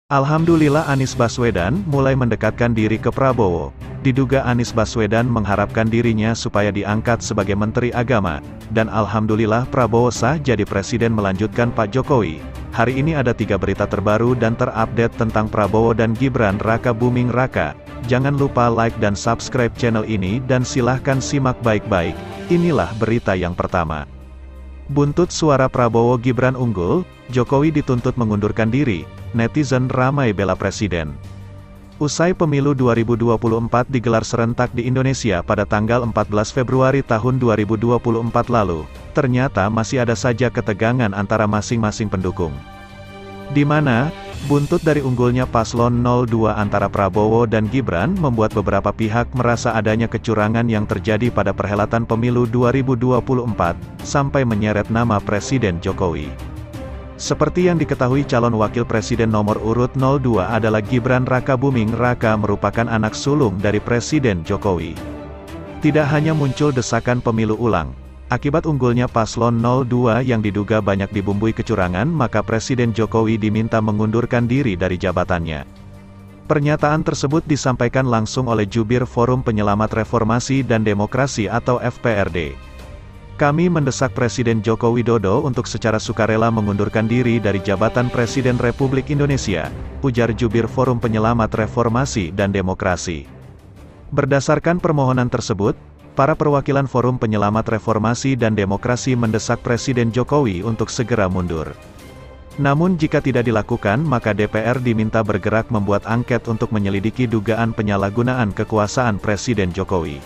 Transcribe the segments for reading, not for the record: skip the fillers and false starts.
Alhamdulillah Anies Baswedan mulai mendekatkan diri ke Prabowo. Diduga Anies Baswedan mengharapkan dirinya supaya diangkat sebagai Menteri Agama, dan alhamdulillah Prabowo sah jadi Presiden melanjutkan Pak Jokowi. Hari ini ada 3 berita terbaru dan terupdate tentang Prabowo dan Gibran Raka Buming Raka. Jangan lupa like dan subscribe channel ini dan silahkan simak baik-baik. Inilah berita yang pertama. Buntut suara Prabowo Gibran unggul, Jokowi dituntut mengundurkan diri, netizen ramai bela Presiden. Usai pemilu 2024 digelar serentak di Indonesia pada tanggal 14 Februari tahun 2024 lalu, ternyata masih ada saja ketegangan antara masing-masing pendukung. Di mana, buntut dari unggulnya paslon 02 antara Prabowo dan Gibran membuat beberapa pihak merasa adanya kecurangan yang terjadi pada perhelatan pemilu 2024, sampai menyeret nama Presiden Jokowi. Seperti yang diketahui calon wakil presiden nomor urut 02 adalah Gibran Raka Buming Raka merupakan anak sulung dari Presiden Jokowi. Tidak hanya muncul desakan pemilu ulang, akibat unggulnya paslon 02 yang diduga banyak dibumbui kecurangan maka Presiden Jokowi diminta mengundurkan diri dari jabatannya. Pernyataan tersebut disampaikan langsung oleh Jubir Forum Penyelamat Reformasi dan Demokrasi atau FPRD. Kami mendesak Presiden Joko Widodo untuk secara sukarela mengundurkan diri dari jabatan Presiden Republik Indonesia, ujar Jubir Forum Penyelamat Reformasi dan Demokrasi. Berdasarkan permohonan tersebut, para perwakilan Forum Penyelamat Reformasi dan Demokrasi mendesak Presiden Jokowi untuk segera mundur. Namun jika tidak dilakukan maka DPR diminta bergerak membuat angket untuk menyelidiki dugaan penyalahgunaan kekuasaan Presiden Jokowi.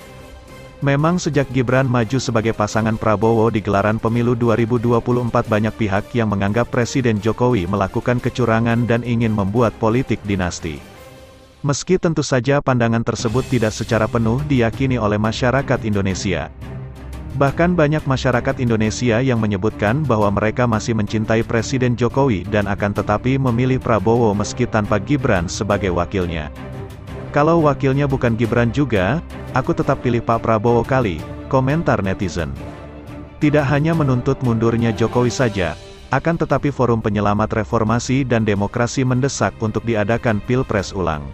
Memang sejak Gibran maju sebagai pasangan Prabowo di gelaran pemilu 2024 banyak pihak yang menganggap Presiden Jokowi melakukan kecurangan dan ingin membuat politik dinasti. Meski tentu saja pandangan tersebut tidak secara penuh diyakini oleh masyarakat Indonesia. Bahkan banyak masyarakat Indonesia yang menyebutkan bahwa mereka masih mencintai Presiden Jokowi dan akan tetapi memilih Prabowo meski tanpa Gibran sebagai wakilnya. Kalau wakilnya bukan Gibran juga, aku tetap pilih Pak Prabowo kali, komentar netizen. Tidak hanya menuntut mundurnya Jokowi saja, akan tetapi Forum Penyelamat Reformasi dan Demokrasi mendesak untuk diadakan Pilpres ulang.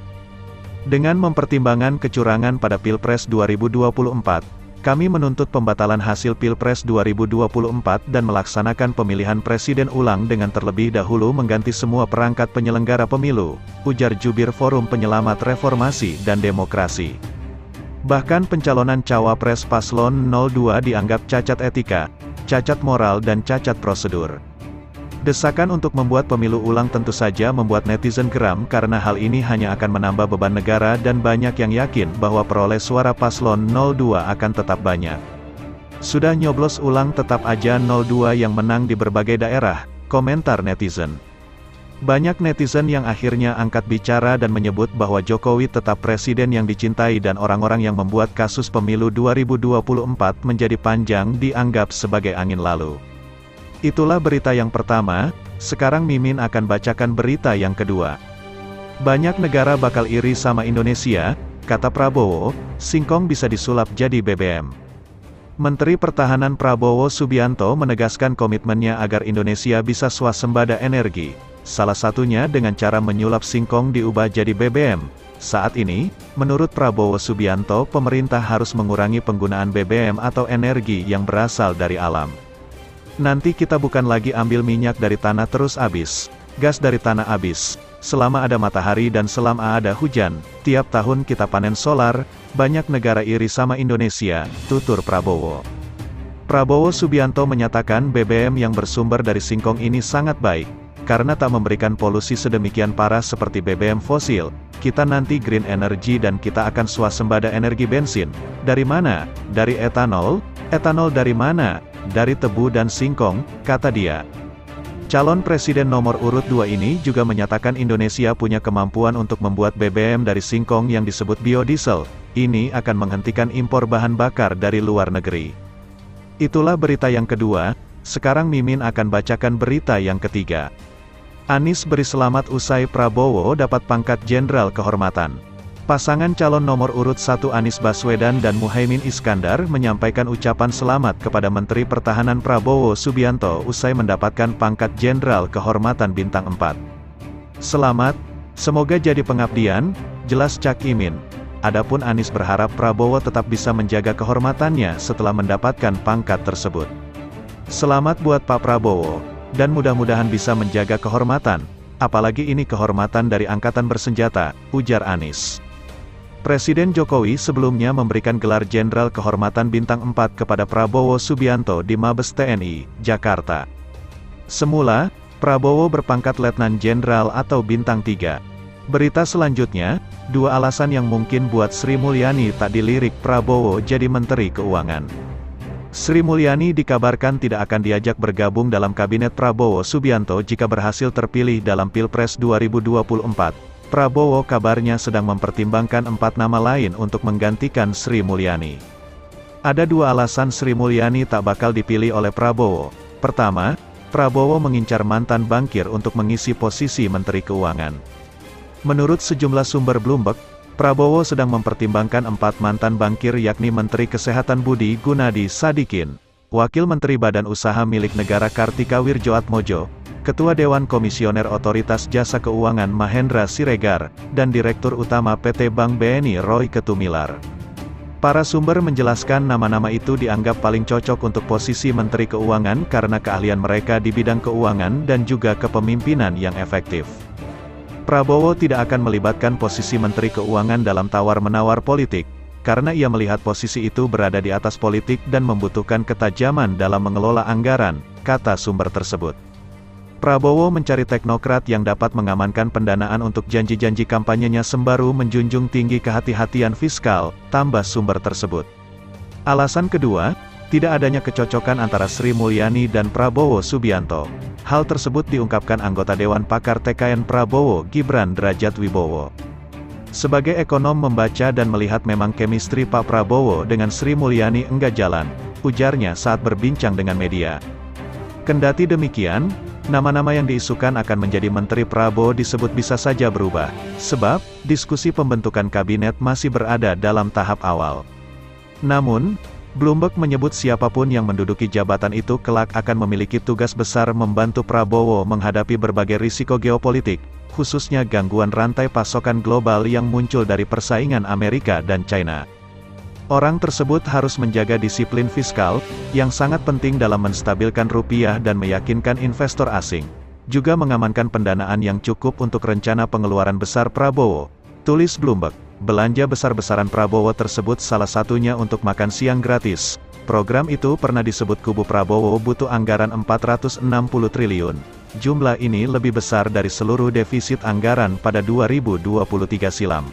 Dengan mempertimbangkan kecurangan pada Pilpres 2024, kami menuntut pembatalan hasil Pilpres 2024 dan melaksanakan pemilihan presiden ulang dengan terlebih dahulu mengganti semua perangkat penyelenggara pemilu, ujar Jubir Forum Penyelamat Reformasi dan Demokrasi. Bahkan pencalonan cawapres paslon 02 dianggap cacat etika, cacat moral dan cacat prosedur. Desakan untuk membuat pemilu ulang tentu saja membuat netizen geram karena hal ini hanya akan menambah beban negara dan banyak yang yakin bahwa peroleh suara paslon 02 akan tetap banyak. Sudah nyoblos ulang tetap aja 02 yang menang di berbagai daerah, komentar netizen. Banyak netizen yang akhirnya angkat bicara dan menyebut bahwa Jokowi tetap presiden yang dicintai dan orang-orang yang membuat kasus pemilu 2024 menjadi panjang dianggap sebagai angin lalu. Itulah berita yang pertama, sekarang Mimin akan bacakan berita yang kedua. Banyak negara bakal iri sama Indonesia, kata Prabowo, singkong bisa disulap jadi BBM. Menteri Pertahanan Prabowo Subianto menegaskan komitmennya agar Indonesia bisa swasembada energi, salah satunya dengan cara menyulap singkong diubah jadi BBM. Saat ini, menurut Prabowo Subianto pemerintah harus mengurangi penggunaan BBM atau energi yang berasal dari alam. Nanti kita bukan lagi ambil minyak dari tanah terus habis, gas dari tanah habis, selama ada matahari dan selama ada hujan, tiap tahun kita panen solar, banyak negara iri sama Indonesia, tutur Prabowo. Prabowo Subianto menyatakan BBM yang bersumber dari singkong ini sangat baik, karena tak memberikan polusi sedemikian parah seperti BBM fosil, kita nanti green energy dan kita akan swasembada energi bensin. Dari mana? Dari etanol? Etanol dari mana? Dari tebu dan singkong, kata dia. Calon presiden nomor urut 2 ini juga menyatakan Indonesia punya kemampuan untuk membuat BBM dari singkong yang disebut biodiesel. Ini akan menghentikan impor bahan bakar dari luar negeri. Itulah berita yang kedua, sekarang Mimin akan bacakan berita yang ketiga. Anies beri selamat usai Prabowo dapat pangkat Jenderal Kehormatan. Pasangan calon nomor urut 1 Anies Baswedan dan Muhaimin Iskandar menyampaikan ucapan selamat kepada Menteri Pertahanan Prabowo Subianto usai mendapatkan pangkat Jenderal Kehormatan Bintang 4. Selamat, Semoga jadi pengabdian, jelas Cak Imin. Adapun Anies berharap Prabowo tetap bisa menjaga kehormatannya setelah mendapatkan pangkat tersebut. Selamat buat Pak Prabowo, dan mudah-mudahan bisa menjaga kehormatan, apalagi ini kehormatan dari Angkatan Bersenjata, ujar Anies. Presiden Jokowi sebelumnya memberikan gelar Jenderal Kehormatan Bintang 4 kepada Prabowo Subianto di Mabes TNI, Jakarta. Semula, Prabowo berpangkat Letnan Jenderal atau Bintang 3. Berita selanjutnya, dua alasan yang mungkin buat Sri Mulyani tak dilirik Prabowo jadi Menteri Keuangan. Sri Mulyani dikabarkan tidak akan diajak bergabung dalam kabinet Prabowo Subianto jika berhasil terpilih dalam Pilpres 2024. Prabowo kabarnya sedang mempertimbangkan 4 nama lain untuk menggantikan Sri Mulyani. Ada dua alasan Sri Mulyani tak bakal dipilih oleh Prabowo. Pertama, Prabowo mengincar mantan bankir untuk mengisi posisi Menteri Keuangan. Menurut sejumlah sumber Bloomberg, Prabowo sedang mempertimbangkan 4 mantan bankir yakni Menteri Kesehatan Budi Gunadi Sadikin, Wakil Menteri Badan Usaha Milik Negara Kartika Wirjoatmojo, Ketua Dewan Komisioner Otoritas Jasa Keuangan Mahendra Siregar, dan Direktur Utama PT Bank BNI Roy Ketumilar. Para sumber menjelaskan nama-nama itu dianggap paling cocok untuk posisi Menteri Keuangan karena keahlian mereka di bidang keuangan dan juga kepemimpinan yang efektif. Prabowo tidak akan melibatkan posisi Menteri Keuangan dalam tawar-menawar politik, karena ia melihat posisi itu berada di atas politik dan membutuhkan ketajaman dalam mengelola anggaran, kata sumber tersebut. Prabowo mencari teknokrat yang dapat mengamankan pendanaan untuk janji-janji kampanyenya sembari menjunjung tinggi kehati-hatian fiskal, tambah sumber tersebut. Alasan kedua, tidak adanya kecocokan antara Sri Mulyani dan Prabowo Subianto. Hal tersebut diungkapkan anggota Dewan Pakar TKN Prabowo Gibran Drajat Wibowo. Sebagai ekonom membaca dan melihat memang chemistry Pak Prabowo dengan Sri Mulyani enggak jalan, ujarnya saat berbincang dengan media. Kendati demikian, nama-nama yang diisukan akan menjadi Menteri Prabowo disebut bisa saja berubah, sebab diskusi pembentukan kabinet masih berada dalam tahap awal. Namun, Bloomberg menyebut siapapun yang menduduki jabatan itu kelak akan memiliki tugas besar membantu Prabowo menghadapi berbagai risiko geopolitik, khususnya gangguan rantai pasokan global yang muncul dari persaingan Amerika dan China. Orang tersebut harus menjaga disiplin fiskal, yang sangat penting dalam menstabilkan rupiah dan meyakinkan investor asing. Juga mengamankan pendanaan yang cukup untuk rencana pengeluaran besar Prabowo, tulis Bloomberg. Belanja besar-besaran Prabowo tersebut salah satunya untuk makan siang gratis. Program itu pernah disebut kubu Prabowo butuh anggaran 460 triliun. Jumlah ini lebih besar dari seluruh defisit anggaran pada 2023 silam.